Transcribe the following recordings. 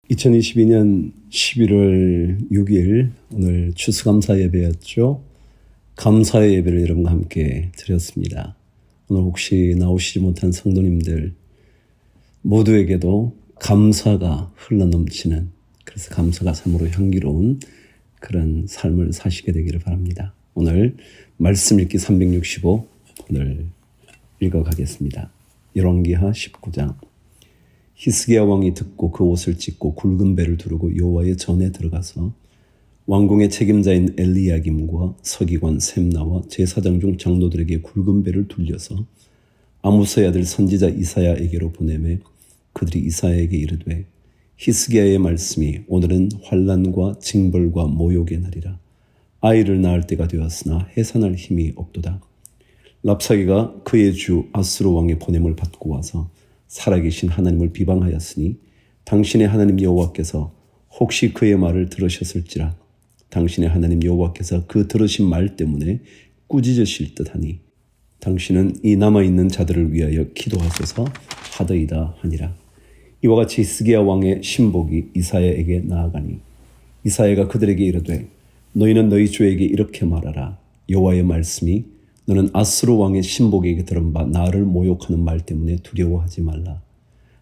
2022년 11월 6일 오늘 추수감사 예배였죠. 감사의 예배를 여러분과 함께 드렸습니다. 오늘 혹시 나오시지 못한 성도님들 모두에게도 감사가 흘러넘치는, 그래서 감사가 참으로 향기로운 그런 삶을 사시게 되기를 바랍니다. 오늘 말씀 읽기 365 오늘 읽어가겠습니다. 열왕기하 19장. 히스기야 왕이 듣고 그 옷을 찢고 굵은 배를 두르고 여호와의 전에 들어가서 왕궁의 책임자인 엘리야김과 서기관 셈나와 제사장 중 장로들에게 굵은 배를 둘려서 아모스의 아들 선지자 이사야에게로 보내매 그들이 이사야에게 이르되 히스기야의 말씀이 오늘은 환난과 징벌과 모욕의 날이라. 아이를 낳을 때가 되었으나 해산할 힘이 없도다. 랍사게가 그의 주 아수르 왕의 보냄을 받고 와서 살아계신 하나님을 비방하였으니 당신의 하나님 여호와께서 혹시 그의 말을 들으셨을지라. 당신의 하나님 여호와께서 그 들으신 말 때문에 꾸짖으실 듯하니 당신은 이 남아있는 자들을 위하여 기도하소서 하더이다 하니라. 이와 같이 히스기야 왕의 신복이 이사야에게 나아가니 이사야가 그들에게 이르되 너희는 너희 주에게 이렇게 말하라. 여호와의 말씀이 너는 아수르 왕의 신복에게 들은 바 나를 모욕하는 말 때문에 두려워하지 말라.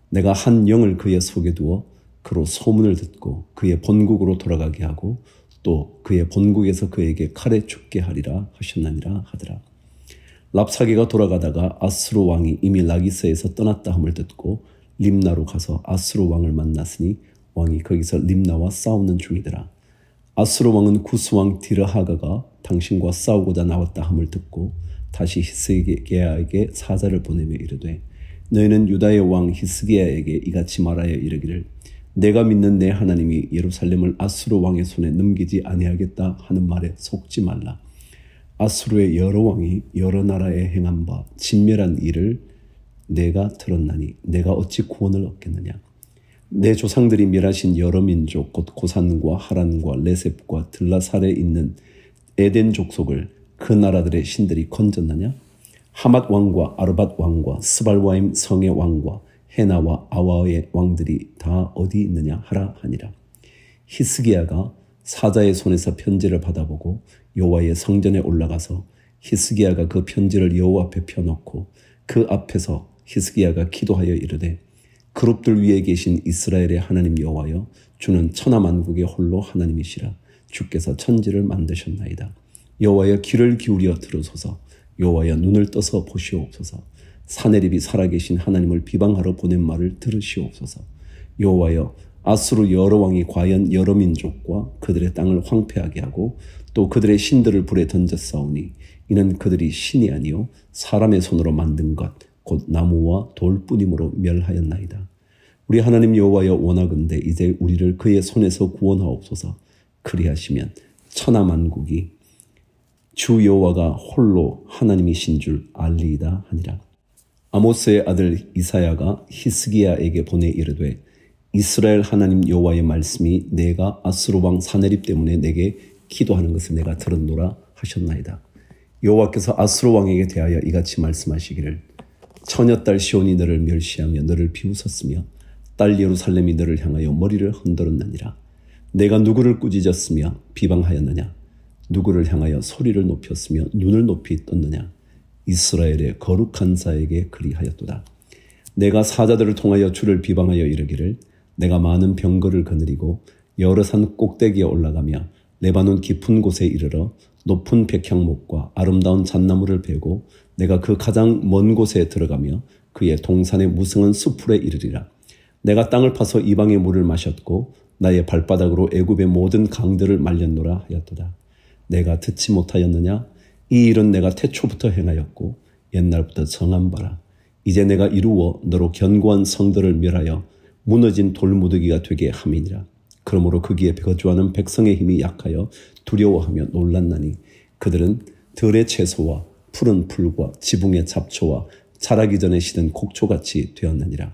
내가 한 영을 그의 속에 두어 그로 소문을 듣고 그의 본국으로 돌아가게 하고 또 그의 본국에서 그에게 칼에 죽게 하리라 하셨나니라 하더라. 랍사게가 돌아가다가 아수르 왕이 이미 라기스에서 떠났다 함을 듣고 림나로 가서 아수르 왕을 만났으니 왕이 거기서 림나와 싸우는 중이더라. 아수르 왕은 구스 왕 디르하가가 당신과 싸우고자 나왔다 함을 듣고 다시 히스기야에게 사자를 보내며 이르되 너희는 유다의 왕 히스기야에게 이같이 말하여 이르기를 내가 믿는 내 하나님이 예루살렘을 아수르 왕의 손에 넘기지 아니하겠다 하는 말에 속지 말라. 아수르의 여러 왕이 여러 나라에 행한 바 진멸한 일을 내가 들었나니 내가 어찌 구원을 얻겠느냐. 내 조상들이 멸하신 여러 민족 곧 고산과 하란과 레셉과 들라살에 있는 에덴 족속을 그 나라들의 신들이 건졌느냐. 하맛 왕과 아르밧 왕과 스발와임 성의 왕과 헤나와 아와의 왕들이 다 어디 있느냐 하라 하니라. 히스기야가 사자의 손에서 편지를 받아보고 여호와의 성전에 올라가서 히스기야가 그 편지를 여호와 앞에 펴놓고 그 앞에서 히스기야가 기도하여 이르되 그룹들 위에 계신 이스라엘의 하나님 여호와여 주는 천하만국의 홀로 하나님이시라. 주께서 천지를 만드셨나이다. 여호와여 귀를 기울여 들으소서. 여호와여 눈을 떠서 보시옵소서. 사내립이 살아계신 하나님을 비방하러 보낸 말을 들으시옵소서. 여호와여 아수르 여러 왕이 과연 여러 민족과 그들의 땅을 황폐하게 하고 또 그들의 신들을 불에 던졌사오니 이는 그들이 신이 아니요 사람의 손으로 만든 것 곧 나무와 돌뿐이므로 멸하였나이다. 우리 하나님 여호와여 원하건대 이제 우리를 그의 손에서 구원하옵소서. 그리하시면 천하만국이 주 여호와가 홀로 하나님이신 줄 알리이다 하니라. 아모스의 아들 이사야가 히스기야에게 보내 이르되 이스라엘 하나님 여호와의 말씀이 내가 아수르 왕 사네립 때문에 내게 기도하는 것을 내가 들었노라 하셨나이다. 여호와께서 아수르 왕에게 대하여 이같이 말씀하시기를 처녀딸 시온이 너를 멸시하며 너를 비웃었으며 딸 예루살렘이 너를 향하여 머리를 흔들었느니라. 내가 누구를 꾸짖었으며 비방하였느냐. 누구를 향하여 소리를 높였으며 눈을 높이 떴느냐. 이스라엘의 거룩한 자에게 그리하였도다. 내가 사자들을 통하여 주를 비방하여 이르기를 내가 많은 병거를 거느리고 여러 산 꼭대기에 올라가며 레바논 깊은 곳에 이르러 높은 백향목과 아름다운 잣나무를 베고 내가 그 가장 먼 곳에 들어가며 그의 동산의 무성한 수풀에 이르리라. 내가 땅을 파서 이방의 물을 마셨고 나의 발바닥으로 애굽의 모든 강들을 말렸노라 하였도다. 내가 듣지 못하였느냐? 이 일은 내가 태초부터 행하였고 옛날부터 정한 바라. 이제 내가 이루어 너로 견고한 성들을 멸하여 무너진 돌무더기가 되게 함이니라. 그러므로 거기에 거주하는 백성의 힘이 약하여 두려워하며 놀랐나니 그들은 들의 채소와 푸른 풀과 지붕의 잡초와 자라기 전에 시든 곡초같이 되었느니라.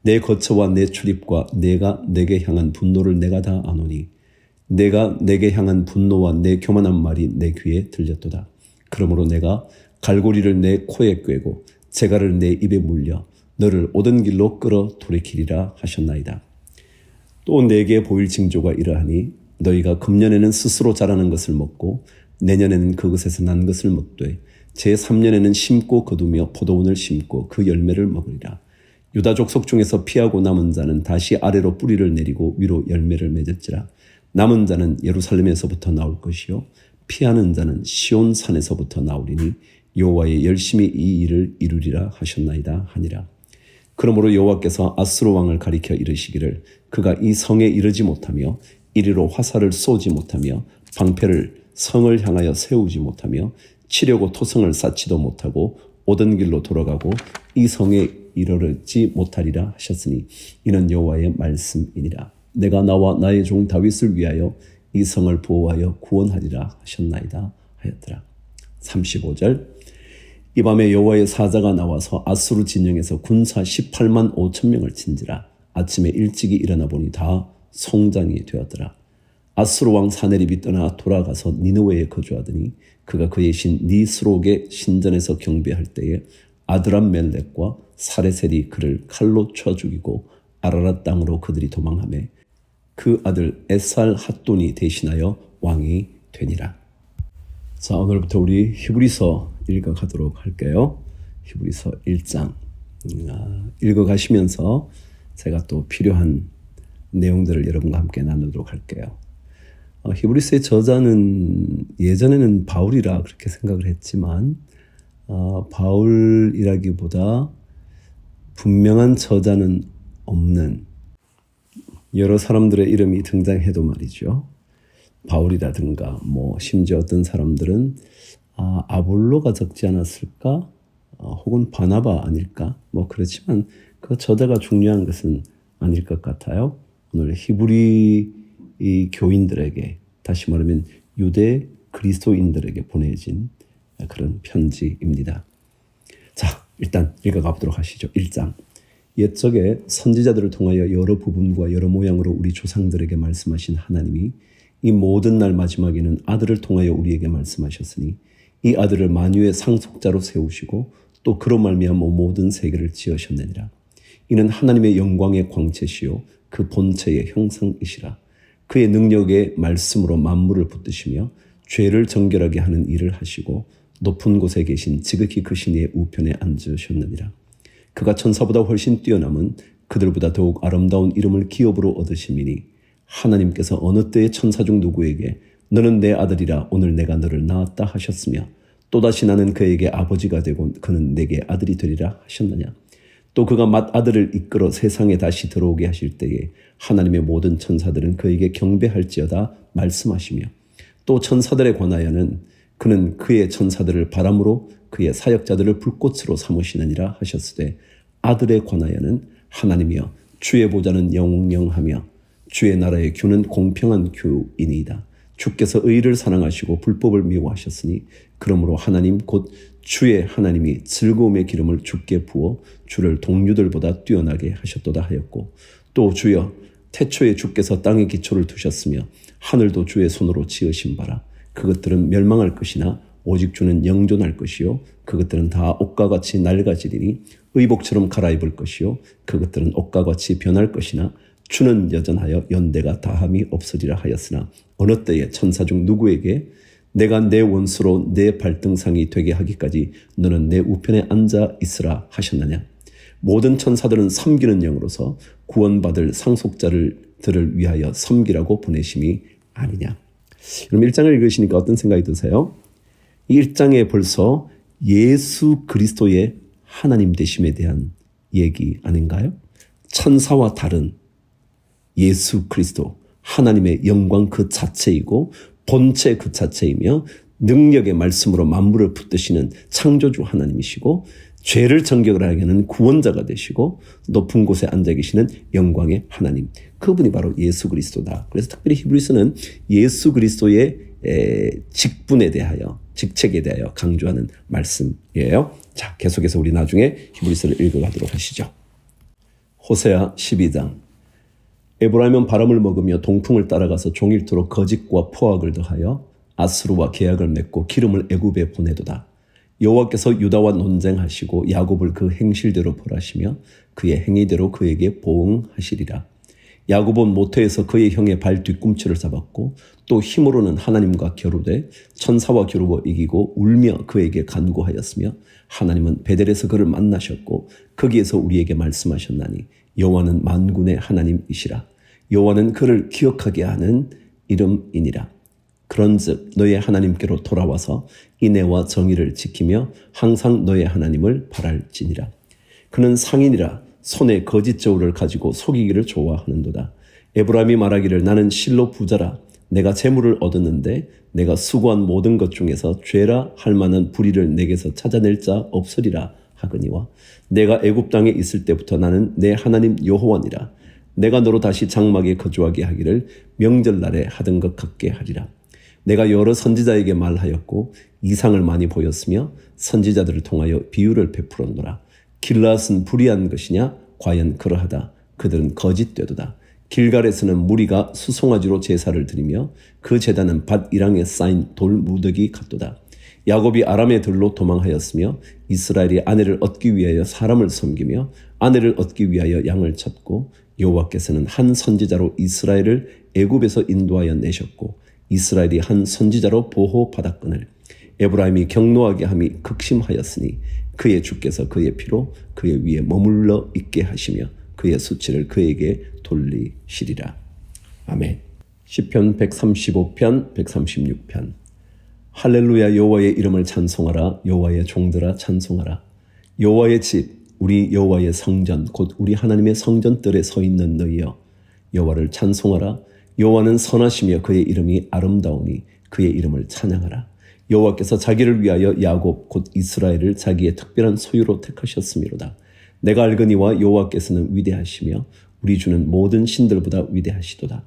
내 거처와 내 출입과 내가 내게 향한 분노를 내가 다 아노니 내가 내게 향한 분노와 내 교만한 말이 내 귀에 들렸도다. 그러므로 내가 갈고리를 내 코에 꿰고 재갈을 내 입에 물려 너를 오던 길로 끌어 돌이키리라 하셨나이다. 또 내게 보일 징조가 이러하니 너희가 금년에는 스스로 자라는 것을 먹고 내년에는 그것에서 난 것을 먹되 제3년에는 심고 거두며 포도원을 심고 그 열매를 먹으리라. 유다 족속 중에서 피하고 남은 자는 다시 아래로 뿌리를 내리고 위로 열매를 맺을지라. 남은 자는 예루살렘에서부터 나올 것이요 피하는 자는 시온 산에서부터 나오리니 여호와의 열심히 이 일을 이루리라 하셨나이다 하니라. 그러므로 여호와께서 아수르 왕을 가리켜 이르시기를 그가 이 성에 이르지 못하며 이리로 화살을 쏘지 못하며 방패를 성을 향하여 세우지 못하며 치려고 토성을 쌓지도 못하고 오던 길로 돌아가고 이 성에 이르지 못하리라 하셨으니 이는 여호와의 말씀이니라. 내가 나와 나의 종 다윗을 위하여 이 성을 보호하여 구원하리라 하셨나이다 하였더라. 35절 이 밤에 여호와의 사자가 나와서 아수르 진영에서 군사 18만 5천 명을 친지라. 아침에 일찍이 일어나 보니 다 송장이 되었더라. 아수르 왕 사네립이 떠나 돌아가서 니느웨에 거주하더니 그가 그의 신 니스록의 신전에서 경배할 때에 아드람멜렉과 사레셀이 그를 칼로 쳐 죽이고 아라랏 땅으로 그들이 도망하매 그 아들 에살 핫돈이 대신하여 왕이 되니라. 자, 오늘부터 우리 히브리서 읽어가도록 할게요. 히브리서 1장 읽어가시면서 제가 또 필요한 내용들을 여러분과 함께 나누도록 할게요. 히브리서의 저자는 예전에는 바울이라 그렇게 생각을 했지만 바울이라기보다 분명한 저자는 없는 여러 사람들의 이름이 등장해도 말이죠. 바울이라든가 심지어 어떤 사람들은 아볼로가 적지 않았을까? 혹은 바나바 아닐까? 그렇지만 그 저자가 중요한 것은 아닐 것 같아요. 오늘 히브리 교인들에게 다시 말하면 유대 그리스도인들에게 보내진 그런 편지입니다. 자, 일단 읽어가 보도록 하시죠. 1장. 옛적에 선지자들을 통하여 여러 부분과 여러 모양으로 우리 조상들에게 말씀하신 하나님이 이 모든 날 마지막에는 아들을 통하여 우리에게 말씀하셨으니 이 아들을 만유의 상속자로 세우시고 또 그로 말미암아 모든 세계를 지으셨느니라. 이는 하나님의 영광의 광채시요 그 본체의 형상이시라. 그의 능력의 말씀으로 만물을 붙드시며 죄를 정결하게 하는 일을 하시고 높은 곳에 계신 지극히 크신 이의 우편에 앉으셨느니라. 그가 천사보다 훨씬 뛰어남은 그들보다 더욱 아름다운 이름을 기업으로 얻으심이니 하나님께서 어느 때에 천사 중 누구에게 너는 내 아들이라 오늘 내가 너를 낳았다 하셨으며 또다시 나는 그에게 아버지가 되고 그는 내게 아들이 되리라 하셨느냐. 또 그가 맏아들을 이끌어 세상에 다시 들어오게 하실 때에 하나님의 모든 천사들은 그에게 경배할지어다 말씀하시며 또 천사들에 관하여는 그는 그의 천사들을 바람으로 그의 사역자들을 불꽃으로 삼으시느니라 하셨으되 아들에 관하여는 하나님이여 주의 보좌는 영영하며 주의 나라의 규는 공평한 규이니이다. 주께서 의를 사랑하시고 불법을 미워하셨으니 그러므로 하나님 곧 주의 하나님이 즐거움의 기름을 주께 부어 주를 동류들보다 뛰어나게 하셨도다 하였고 또 주여 태초에 주께서 땅에 기초를 두셨으며 하늘도 주의 손으로 지으신 바라. 그것들은 멸망할 것이나 오직 주는 영존할 것이요 그것들은 다 옷과 같이 낡아지리니 의복처럼 갈아입을 것이요 그것들은 옷과 같이 변할 것이나 주는 여전하여 연대가 다함이 없으리라 하였으나 어느 때에 천사 중 누구에게 내가 내 원수로 내 발등상이 되게 하기까지 너는 내 우편에 앉아 있으라 하셨느냐. 모든 천사들은 섬기는 영으로서 구원받을 상속자들을 위하여 섬기라고 보내심이 아니냐. 그럼 1장을 읽으시니까 어떤 생각이 드세요? 이 1장에 벌써 예수 그리스도의 하나님 되심에 대한 얘기 아닌가요? 천사와 다른 예수 그리스도, 하나님의 영광 그 자체이고 본체 그 자체이며 능력의 말씀으로 만물을 붙드시는 창조주 하나님이시고 죄를 정결을 하게 하는 구원자가 되시고 높은 곳에 앉아 계시는 영광의 하나님. 그분이 바로 예수 그리스도다. 그래서 특별히 히브리서는 예수 그리스도의 직분에 대하여, 직책에 대하여 강조하는 말씀이에요. 자, 계속해서 우리 나중에 히브리서를 읽어가도록 하시죠. 호세아 12장. 에브라임은 바람을 먹으며 동풍을 따라가서 종일토록 거짓과 포악을 더하여 아수르와 계약을 맺고 기름을 애굽에 보내도다. 여호와께서 유다와 논쟁하시고 야곱을 그 행실대로 벌하시며 그의 행위대로 그에게 보응하시리라. 야곱은 모태에서 그의 형의 발 뒤꿈치를 잡았고 또 힘으로는 하나님과 겨루되 천사와 겨루어 이기고 울며 그에게 간구하였으며 하나님은 베델에서 그를 만나셨고 거기에서 우리에게 말씀하셨나니 여호와는 만군의 하나님이시라. 여호와는 그를 기억하게 하는 이름이니라. 그런즉 너의 하나님께로 돌아와서 인애와 정의를 지키며 항상 너의 하나님을 바랄지니라. 그는 상인이라 손에 거짓 저울을 가지고 속이기를 좋아하는도다. 에브라임이 말하기를 나는 실로 부자라. 내가 재물을 얻었는데 내가 수고한 모든 것 중에서 죄라 할 만한 불의를 내게서 찾아낼 자 없으리라 하거니와 내가 애굽 땅에 있을 때부터 나는 내 하나님 여호와니라. 내가 너로 다시 장막에 거주하게 하기를 명절날에 하던 것 같게 하리라. 내가 여러 선지자에게 말하였고 이상을 많이 보였으며 선지자들을 통하여 비유를 베풀었노라. 길라앗은 불의한 것이냐? 과연 그러하다. 그들은 거짓되도다. 길갈에서는 무리가 수송아지로 제사를 드리며 그 제단은 밭 이랑에 쌓인 돌 무더기 같도다. 야곱이 아람의 들로 도망하였으며 이스라엘이 아내를 얻기 위하여 사람을 섬기며 아내를 얻기 위하여 양을 쳤고 여호와께서는 한 선지자로 이스라엘을 애굽에서 인도하여 내셨고 이스라엘이 한 선지자로 보호받았거늘 에브라임이 경노하게 함이 극심하였으니 그의 주께서 그의 피로 그의 위에 머물러 있게 하시며 그의 수치를 그에게 돌리시리라. 아멘. 시편 135편 136편. 할렐루야. 여호와의 이름을 찬송하라. 여호와의 종들아 찬송하라. 여호와의 집 우리 여호와의 성전 곧 우리 하나님의 성전들에 서 있는 너희여 여호와를 찬송하라. 여호와는 선하시며 그의 이름이 아름다우니 그의 이름을 찬양하라. 여호와께서 자기를 위하여 야곱 곧 이스라엘을 자기의 특별한 소유로 택하셨음이로다. 내가 알거니와 여호와께서는 위대하시며 우리 주는 모든 신들보다 위대하시도다.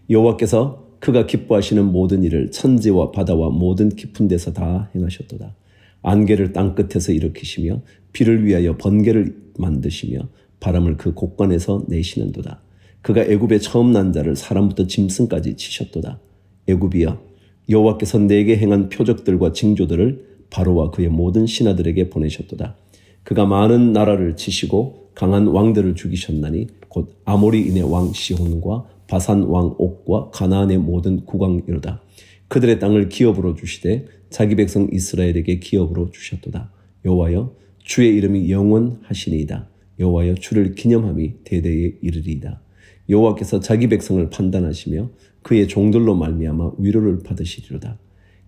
여호와께서 그가 기뻐하시는 모든 일을 천지와 바다와 모든 깊은 데서 다 행하셨도다. 안개를 땅끝에서 일으키시며 비를 위하여 번개를 만드시며 바람을 그 곳간에서 내시는도다. 그가 애굽의 처음 난 자를 사람부터 짐승까지 치셨도다. 애굽이여 여호와께서 내게 행한 표적들과 징조들을 바로와 그의 모든 신하들에게 보내셨도다. 그가 많은 나라를 치시고 강한 왕들을 죽이셨나니 곧 아모리인의 왕 시혼과 바산 왕 옥과 가나안의 모든 국왕이로다. 그들의 땅을 기업으로 주시되 자기 백성 이스라엘에게 기업으로 주셨도다. 여호와여 주의 이름이 영원하시니이다. 여호와여 주를 기념함이 대대에 이르리이다. 여호와께서 자기 백성을 판단하시며 그의 종들로 말미암아 위로를 받으시리로다.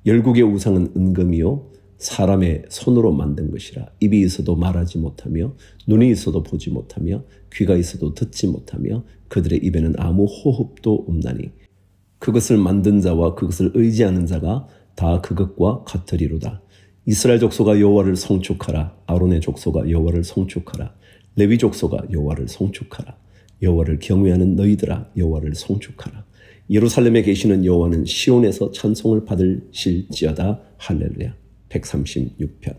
열국의 우상은 은금이요 사람의 손으로 만든 것이라. 입이 있어도 말하지 못하며 눈이 있어도 보지 못하며 귀가 있어도 듣지 못하며 그들의 입에는 아무 호흡도 없나니 그것을 만든 자와 그것을 의지하는 자가 다 그것과 같으리로다. 이스라엘 족속아 여호와를 송축하라. 아론의 족속아 여호와를 송축하라. 레위 족속아 여호와를 송축하라. 여호와를 경외하는 너희들아 여호와를 송축하라. 예루살렘에 계시는 여호와는 시온에서 찬송을 받으실지어다. 할렐루야. 136편.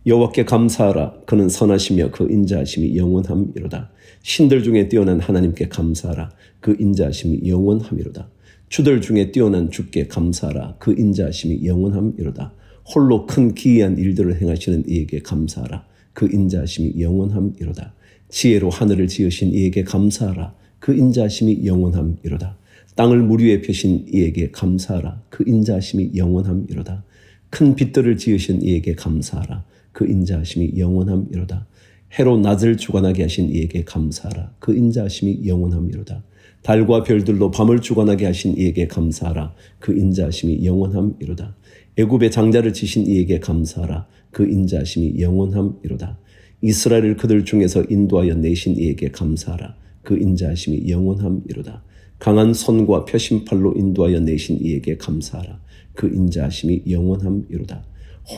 여호와께 감사하라. 그는 선하시며 그 인자하심이 영원함이로다. 신들 중에 뛰어난 하나님께 감사하라. 그 인자하심이 영원함이로다. 주들 중에 뛰어난 주께 감사하라. 그 인자하심이 영원함이로다. 홀로 큰 기이한 일들을 행하시는 이에게 감사하라. 그 인자하심이 영원함이로다. 지혜로 하늘을 지으신 이에게 감사하라. 그 인자하심이 영원함이로다. 땅을 물 위에 펴신 이에게 감사하라. 그 인자하심이 영원함이로다. 큰 빛들을 지으신 이에게 감사하라. 그 인자하심이 영원함이로다. 해로 낮을 주관하게 하신 이에게 감사하라. 그 인자하심이 영원함이로다. 달과 별들로 밤을 주관하게 하신 이에게 감사하라. 그 인자하심이 영원함이로다. 애굽의 장자를 치신 이에게 감사하라. 그 인자하심이 영원함이로다. 이스라엘을 그들 중에서 인도하여 내신 이에게 감사하라. 그 인자하심이 영원함이로다. 강한 손과 펴신 팔로 인도하여 내신 이에게 감사하라. 그 인자하심이 영원함이로다.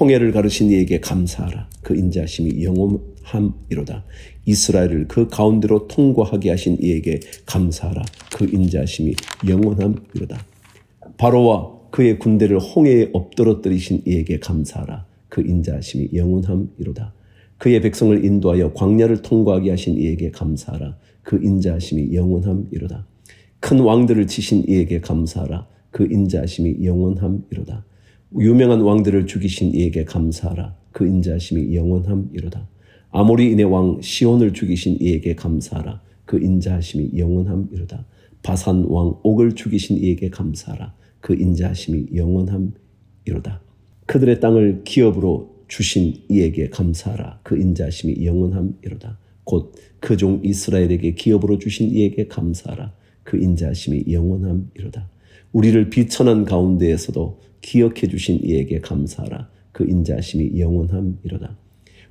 홍해를 가르신 이에게 감사하라. 그 인자하심이 영원함이로다. 이스라엘을 그 가운데로 통과하게 하신 이에게 감사하라. 그 인자하심이 영원함이로다. 바로와 그의 군대를 홍해에 엎드러뜨리신 이에게 감사하라. 그 인자하심이 영원함이로다. 그의 백성을 인도하여 광야를 통과하게 하신 이에게 감사하라. 그 인자하심이 영원함이로다. 큰 왕들을 치신 이에게 감사하라. 그 인자하심이 영원함이로다. 유명한 왕들을 죽이신 이에게 감사하라. 그 인자하심이 영원함이로다. 아모리인의 왕 시온을 죽이신 이에게 감사하라. 그 인자하심이 영원함이로다. 바산 왕 옥을 죽이신 이에게 감사하라. 그 인자하심이 영원함이로다. 그들의 땅을 기업으로 주신 이에게 감사하라. 그 인자하심이 영원함이로다. 곧 그 종 이스라엘에게 기업으로 주신 이에게 감사하라. 그 인자하심이 영원함이로다. 우리를 비천한 가운데에서도 기억해 주신 이에게 감사하라. 그 인자하심이 영원함이로다.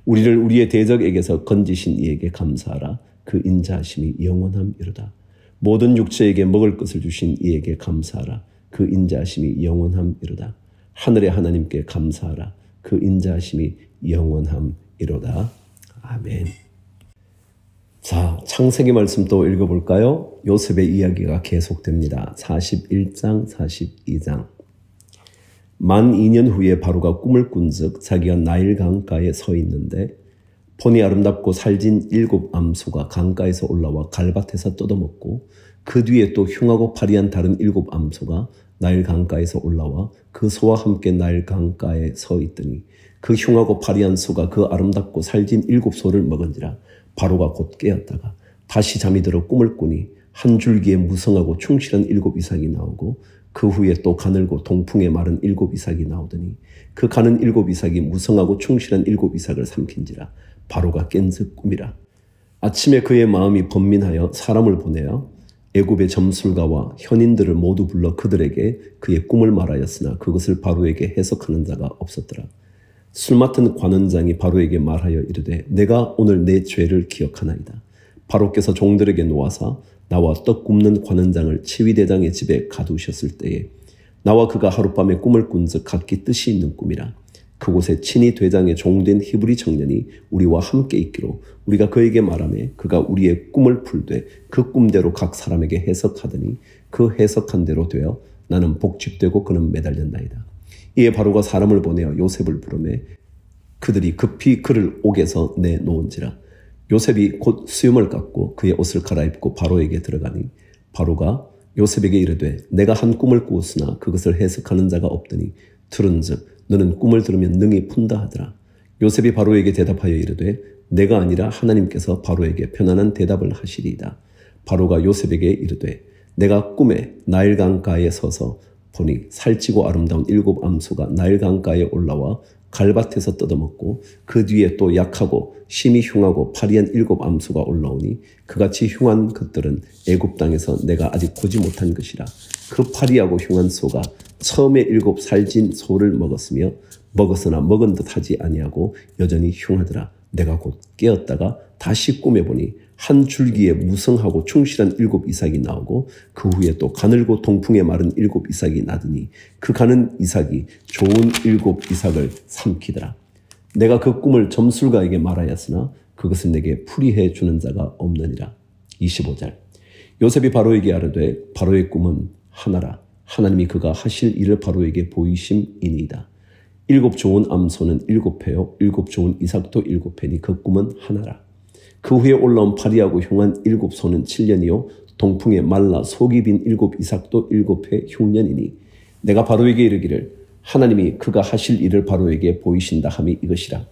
우리를 우리의 대적에게서 건지신 이에게 감사하라. 그 인자하심이 영원함이로다. 모든 육체에게 먹을 것을 주신 이에게 감사하라. 그 인자하심이 영원함이로다. 하늘의 하나님께 감사하라. 그 인자하심이 영원함이로다. 아멘. 자, 창세기 말씀 또 읽어볼까요? 요셉의 이야기가 계속됩니다. 41장, 42장. 만 2년 후에 바로가 꿈을 꾼즉 자기가 나일 강가에 서 있는데 보니 아름답고 살진 7 암소가 강가에서 올라와 갈밭에서 뜯어먹고 그 뒤에 또 흉하고 파리한 다른 7 암소가 나일 강가에서 올라와 그 소와 함께 나일 강가에 서 있더니 그 흉하고 파리한 소가 그 아름답고 살진 7 소를 먹은지라. 바로가 곧 깨었다가 다시 잠이 들어 꿈을 꾸니 한 줄기에 무성하고 충실한 7 이삭이 나오고 그 후에 또 가늘고 동풍에 마른 7 이삭이 나오더니 그 가는 7 이삭이 무성하고 충실한 7 이삭을 삼킨지라. 바로가 깬즉 꿈이라. 아침에 그의 마음이 번민하여 사람을 보내어 애굽의 점술가와 현인들을 모두 불러 그들에게 그의 꿈을 말하였으나 그것을 바로에게 해석하는 자가 없었더라. 술 맡은 관원장이 바로에게 말하여 이르되 내가 오늘 내 죄를 기억하나이다. 바로께서 종들에게 놓아사 나와 떡 굽는 관원장을 치위대장의 집에 가두셨을 때에 나와 그가 하룻밤에 꿈을 꾼즉 각기 뜻이 있는 꿈이라. 그곳에 친히 대장의 종된 히브리 청년이 우리와 함께 있기로 우리가 그에게 말하매 그가 우리의 꿈을 풀되 그 꿈대로 각 사람에게 해석하더니 그 해석한 대로 되어 나는 복집되고 그는 매달렸나이다. 이에 바로가 사람을 보내어 요셉을 부르매 그들이 급히 그를 옥에서 내놓은지라. 요셉이 곧 수염을 깎고 그의 옷을 갈아입고 바로에게 들어가니 바로가 요셉에게 이르되 내가 한 꿈을 꾸었으나 그것을 해석하는 자가 없더니 들은즉 너는 꿈을 들으면 능히 푼다 하더라. 요셉이 바로에게 대답하여 이르되 내가 아니라 하나님께서 바로에게 편안한 대답을 하시리이다. 바로가 요셉에게 이르되 내가 꿈에 나일 강가에 서서 보니 살찌고 아름다운 7 암소가 나일 강가에 올라와 갈밭에서 뜯어먹고 그 뒤에 또 약하고 심히 흉하고 파리한 7 암소가 올라오니 그같이 흉한 것들은 애굽 땅에서 내가 아직 보지 못한 것이라. 그 파리하고 흉한 소가 처음에 7 살진 소를 먹었으나 먹은 듯 하지 아니하고 여전히 흉하더라. 내가 곧 깨었다가 다시 꿈에 보니 한 줄기에 무성하고 충실한 7 이삭이 나오고 그 후에 또 가늘고 동풍에 마른 7 이삭이 나더니 그 가는 이삭이 좋은 7 이삭을 삼키더라. 내가 그 꿈을 점술가에게 말하였으나 그것은 내게 풀이해 주는 자가 없느니라. 25절. 요셉이 바로에게 아뢰되 바로의 꿈은 하나라. 하나님이 그가 하실 일을 바로에게 보이심이니이다. 7 좋은 암소는 7회요 7 좋은 이삭도 7회니 그 꿈은 하나라. 그 후에 올라온 파리하고 흉한 7 소는 7년이요 동풍에 말라 속이 빈 7 이삭도 7회 흉년이니 내가 바로에게 이르기를 하나님이 그가 하실 일을 바로에게 보이신다 함이 이것이라.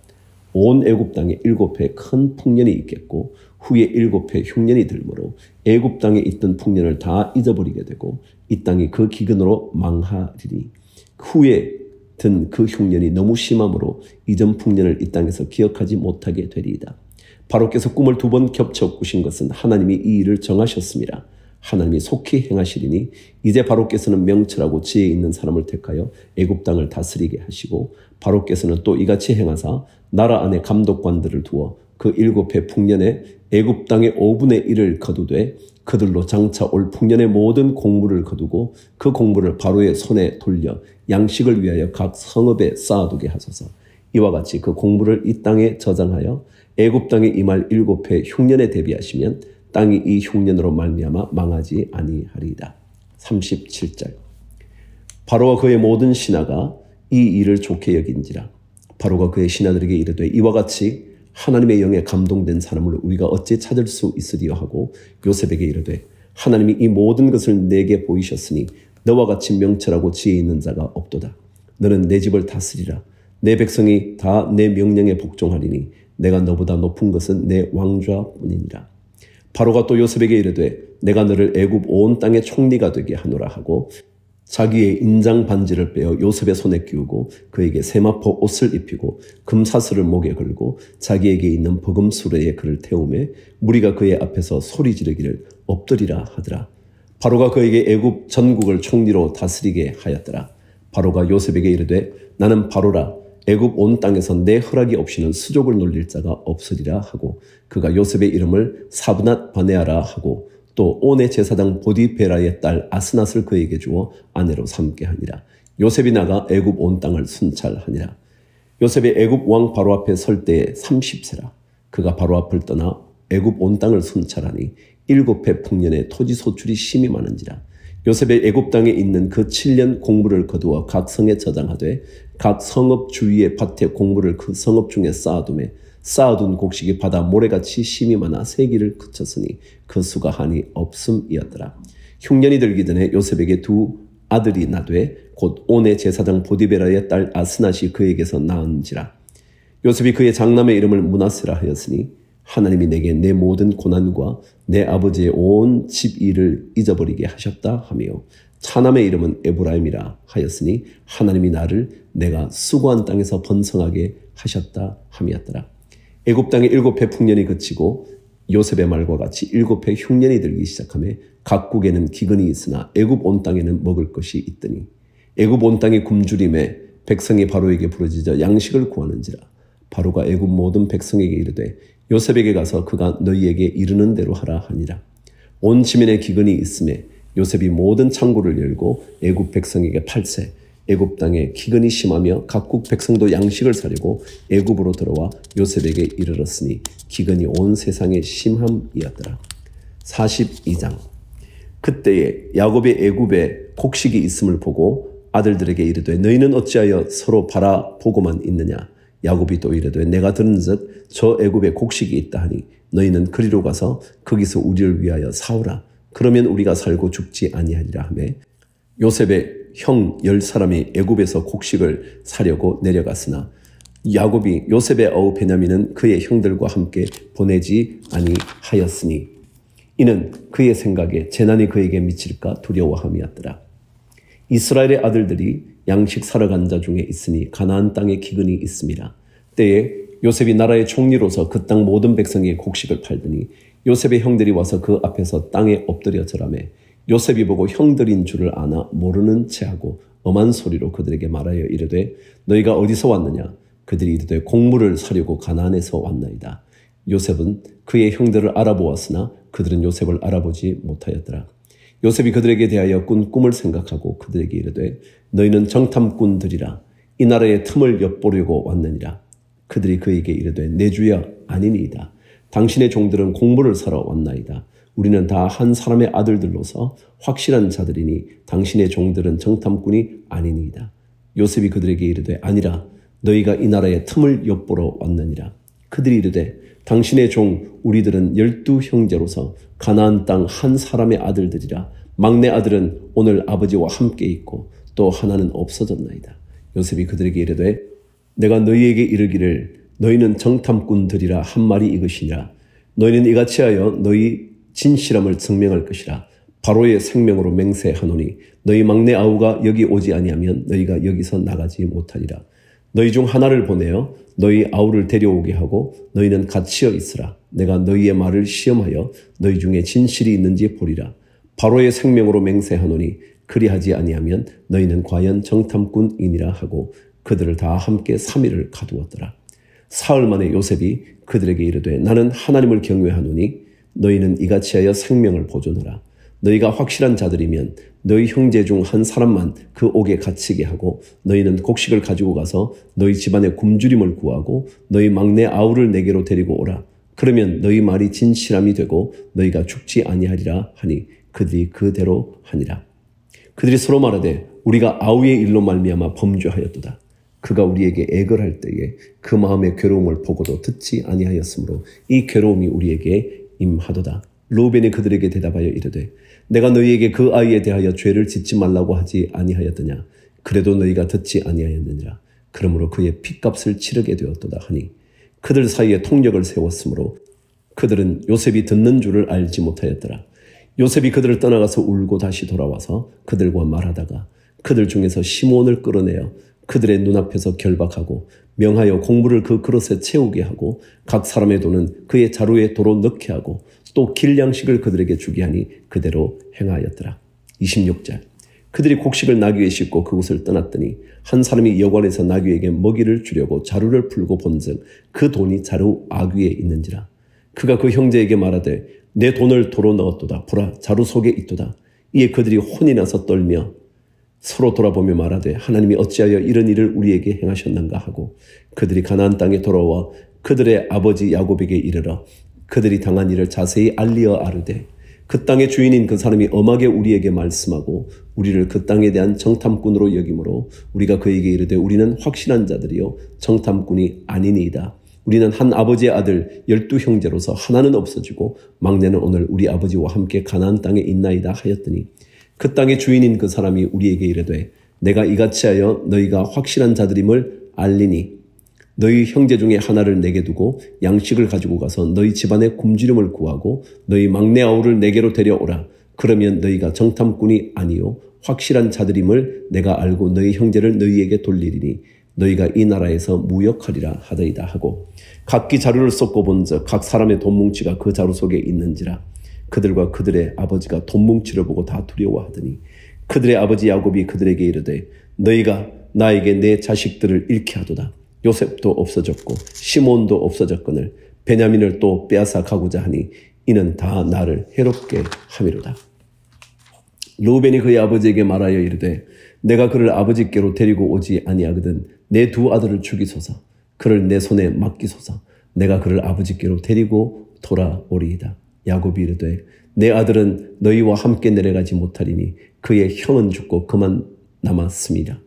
온 애굽 땅에 7회 큰 풍년이 있겠고 후에 7회 흉년이 들므로 애굽 땅에 있던 풍년을 다 잊어버리게 되고 이 땅이 그 기근으로 망하리니 후에 든 그 흉년이 너무 심함으로 이전 풍년을 이 땅에서 기억하지 못하게 되리이다. 바로께서 꿈을 2번 겹쳐 꾸신 것은 하나님이 이 일을 정하셨습니다. 하나님이 속히 행하시리니 이제 바로께서는 명철하고 지혜 있는 사람을 택하여 애굽 땅을 다스리게 하시고 바로께서는 또 이같이 행하사 나라 안에 감독관들을 두어 그 7회 풍년에 애굽 땅의 5분의 1을 거두되 그들로 장차 올 풍년의 모든 곡물을 거두고 그 곡물을 바로의 손에 돌려 양식을 위하여 각 성읍에 쌓아두게 하소서. 이와 같이 그 곡물을 이 땅에 저장하여 애굽 땅에 임할 7회 흉년에 대비하시면 땅이 이 흉년으로 말미암아 망하지 아니하리이다. 37절. 바로와 그의 모든 신하가 이 일을 좋게 여긴지라. 바로가 그의 신하들에게 이르되 이와 같이 하나님의 영에 감동된 사람을 우리가 어찌 찾을 수 있으리요 하고 요셉에게 이르되 하나님이 이 모든 것을 내게 보이셨으니 너와 같이 명철하고 지혜 있는 자가 없도다. 너는 내 집을 다스리라. 내 백성이 다 내 명령에 복종하리니 내가 너보다 높은 것은 내 왕좌뿐이니라. 바로가 또 요셉에게 이르되 내가 너를 애굽 온 땅의 총리가 되게 하노라 하고 자기의 인장 반지를 빼어 요셉의 손에 끼우고 그에게 세마포 옷을 입히고 금사슬을 목에 걸고 자기에게 있는 버금 수레에 그를 태우매 무리가 그의 앞에서 소리 지르기를 엎드리라 하더라. 바로가 그에게 애굽 전국을 총리로 다스리게 하였더라. 바로가 요셉에게 이르되 나는 바로라. 애굽 온 땅에서 내 허락이 없이는 수족을 놀릴 자가 없으리라 하고 그가 요셉의 이름을 사브낫 바네아라 하고 또 온의 제사장 보디베라의 딸 아스낫을 그에게 주어 아내로 삼게 하니라. 요셉이 나가 애굽 온 땅을 순찰하니라. 요셉이 애굽 왕 바로 앞에 설 때에 30세라. 그가 바로 앞을 떠나 애굽 온 땅을 순찰하니 7해 풍년에 토지 소출이 심히 많은지라. 요셉의 애굽 땅에 있는 그 7년 공물을 거두어 각 성에 저장하되 각 성읍 주위의 밭에 공물을 그 성읍 중에 쌓아두매 쌓아둔 곡식이 바다 모래같이 심이 많아 세기를 그쳤으니 그 수가 한이 없음이었더라. 흉년이 들기 전에 요셉에게 두 아들이 나되 곧 온의 제사장 보디베라의 딸 아스낫이 그에게서 낳은지라. 요셉이 그의 장남의 이름을 므낫세라 하였으니 하나님이 내게 내 모든 고난과 내 아버지의 온 집 일을 잊어버리게 하셨다 하며 차남의 이름은 에브라임이라 하였으니 하나님이 나를 내가 수고한 땅에서 번성하게 하셨다 함이었더라. 애굽 땅에 7해 풍년이 그치고 요셉의 말과 같이 7해 흉년이 들기 시작하며 각국에는 기근이 있으나 애굽 온 땅에는 먹을 것이 있더니 애굽 온 땅이 굶주림에 백성이 바로에게 부르짖어 양식을 구하는지라. 바로가 애굽 모든 백성에게 이르되 요셉에게 가서 그가 너희에게 이르는 대로 하라 하니라. 온 지면에 기근이 있음에 요셉이 모든 창고를 열고 애굽 백성에게 팔세 애굽 땅에 기근이 심하며 각국 백성도 양식을 사려고 애굽으로 들어와 요셉에게 이르렀으니 기근이 온 세상에 심함이었더라. 42장. 그때에 야곱의 애굽에 곡식이 있음을 보고 아들들에게 이르되 너희는 어찌하여 서로 바라보고만 있느냐. 야곱이 또 이르되 내가 들은즉 저 애굽에 곡식이 있다 하니 너희는 그리로 가서 거기서 우리를 위하여 사오라. 그러면 우리가 살고 죽지 아니하리라 하매 요셉의 형 10사람이 애굽에서 곡식을 사려고 내려갔으나 야곱이 요셉의 아우 베냐민은 그의 형들과 함께 보내지 아니하였으니 이는 그의 생각에 재난이 그에게 미칠까 두려워함이었더라. 이스라엘의 아들들이 양식 사러 간 자 중에 있으니 가나안 땅에 기근이 있음이라. 때에 요셉이 나라의 총리로서 그 땅 모든 백성의 곡식을 팔더니 요셉의 형들이 와서 그 앞에서 땅에 엎드려 절하매 요셉이 보고 형들인 줄을 아나 모르는 체하고 엄한 소리로 그들에게 말하여 이르되 너희가 어디서 왔느냐. 그들이 이르되 곡물을 사려고 가나안에서 왔나이다. 요셉은 그의 형들을 알아보았으나 그들은 요셉을 알아보지 못하였더라. 요셉이 그들에게 대하여 꾼 꿈을 생각하고 그들에게 이르되 너희는 정탐꾼들이라. 이 나라의 틈을 엿보려고 왔느니라. 그들이 그에게 이르되 내 주여 아니니이다. 당신의 종들은 곡물을 사러 왔나이다. 우리는 다 한 사람의 아들들로서 확실한 자들이니 당신의 종들은 정탐꾼이 아니니이다. 요셉이 그들에게 이르되 아니라 너희가 이 나라의 틈을 엿보러 왔느니라. 그들이 이르되 당신의 종 우리들은 12형제로서 가나안 땅 한 사람의 아들들이라. 막내 아들은 오늘 아버지와 함께 있고 또 하나는 없어졌나이다. 요셉이 그들에게 이르되 내가 너희에게 이르기를 너희는 정탐꾼들이라 한 말이 이것이니라. 너희는 이같이 하여 너희 진실함을 증명할 것이라. 바로의 생명으로 맹세하노니 너희 막내 아우가 여기 오지 아니하면 너희가 여기서 나가지 못하리라. 너희 중 하나를 보내어 너희 아우를 데려오게 하고 너희는 갇혀 있으라. 내가 너희의 말을 시험하여 너희 중에 진실이 있는지 보리라. 바로의 생명으로 맹세하노니 그리하지 아니하면 너희는 과연 정탐꾼이니라 하고 그들을 다 함께 3일을 가두었더라. 사흘 만에 요셉이 그들에게 이르되 나는 하나님을 경외하노니 너희는 이같이 하여 생명을 보존하라. 너희가 확실한 자들이면 너희 형제 중 한 사람만 그 옥에 갇히게 하고 너희는 곡식을 가지고 가서 너희 집안의 굶주림을 구하고 너희 막내 아우를 내게로 데리고 오라. 그러면 너희 말이 진실함이 되고 너희가 죽지 아니하리라 하니 그들이 그대로 하니라. 그들이 서로 말하되 우리가 아우의 일로 말미암아 범죄하였도다. 그가 우리에게 애걸할 때에 그 마음의 괴로움을 보고도 듣지 아니하였으므로 이 괴로움이 우리에게 임하도다. 르우벤이 그들에게 대답하여 이르되 내가 너희에게 그 아이에 대하여 죄를 짓지 말라고 하지 아니하였더냐. 그래도 너희가 듣지 아니하였느니라. 그러므로 그의 핏값을 치르게 되었도다 하니 그들 사이에 통력을 세웠으므로 그들은 요셉이 듣는 줄을 알지 못하였더라. 요셉이 그들을 떠나가서 울고 다시 돌아와서 그들과 말하다가 그들 중에서 시몬을 끌어내어 그들의 눈앞에서 결박하고 명하여 곡물을 그 그릇에 채우게 하고 각 사람의 돈은 그의 자루에 도로 넣게 하고 또 길 양식을 그들에게 주게 하니 그대로 행하였더라. 26절. 그들이 곡식을 나귀에 싣고 그곳을 떠났더니 한 사람이 여관에서 나귀에게 먹이를 주려고 자루를 풀고 본즉 그 돈이 자루 아귀에 있는지라. 그가 그 형제에게 말하되 내 돈을 도로 넣었도다. 보라 자루 속에 있도다. 이에 그들이 혼이 나서 떨며 서로 돌아보며 말하되 하나님이 어찌하여 이런 일을 우리에게 행하셨는가 하고 그들이 가나안 땅에 돌아와 그들의 아버지 야곱에게 이르러 그들이 당한 일을 자세히 알리어 아르되 그 땅의 주인인 그 사람이 엄하게 우리에게 말씀하고 우리를 그 땅에 대한 정탐꾼으로 여기므로 우리가 그에게 이르되 우리는 확실한 자들이요 정탐꾼이 아니니이다. 우리는 한 아버지의 아들 12형제로서 하나는 없어지고 막내는 오늘 우리 아버지와 함께 가나안 땅에 있나이다 하였더니 그 땅의 주인인 그 사람이 우리에게 이르되 내가 이같이 하여 너희가 확실한 자들임을 알리니 너희 형제 중에 하나를 내게 두고 양식을 가지고 가서 너희 집안에 굶주림을 구하고 너희 막내 아우를 내게로 데려오라. 그러면 너희가 정탐꾼이 아니요 확실한 자들임을 내가 알고 너희 형제를 너희에게 돌리리니 너희가 이 나라에서 무역하리라 하더이다 하고 각기 자루를 쏟고 본즉 각 사람의 돈 뭉치가 그 자루 속에 있는지라. 그들과 그들의 아버지가 돈 뭉치를 보고 다 두려워하더니 그들의 아버지 야곱이 그들에게 이르되 너희가 나에게 내 자식들을 잃게 하도다. 요셉도 없어졌고 시몬도 없어졌거늘 베냐민을 또 빼앗아 가고자 하니 이는 다 나를 해롭게 함이로다. 르우벤이 그의 아버지에게 말하여 이르되 내가 그를 아버지께로 데리고 오지 아니하거든 내 두 아들을 죽이소서. 그를 내 손에 맡기소서. 내가 그를 아버지께로 데리고 돌아오리이다. 야곱이 이르되 내 아들은 너희와 함께 내려가지 못하리니 그의 형은 죽고 그만 남았음이라.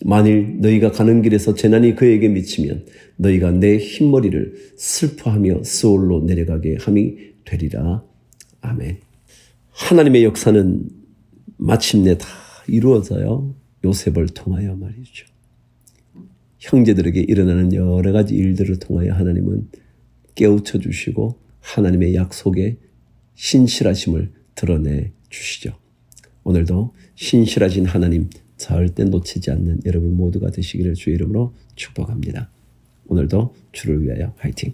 만일 너희가 가는 길에서 재난이 그에게 미치면 너희가 내 흰머리를 슬퍼하며 스올로 내려가게 함이 되리라. 아멘. 하나님의 역사는 마침내 다 이루어져요. 요셉을 통하여 말이죠. 형제들에게 일어나는 여러 가지 일들을 통하여 하나님은 깨우쳐 주시고 하나님의 약속에 신실하심을 드러내 주시죠. 오늘도 신실하신 하나님 절대 놓치지 않는 여러분 모두가 되시기를 주의 이름으로 축복합니다. 오늘도 주를 위하여 화이팅!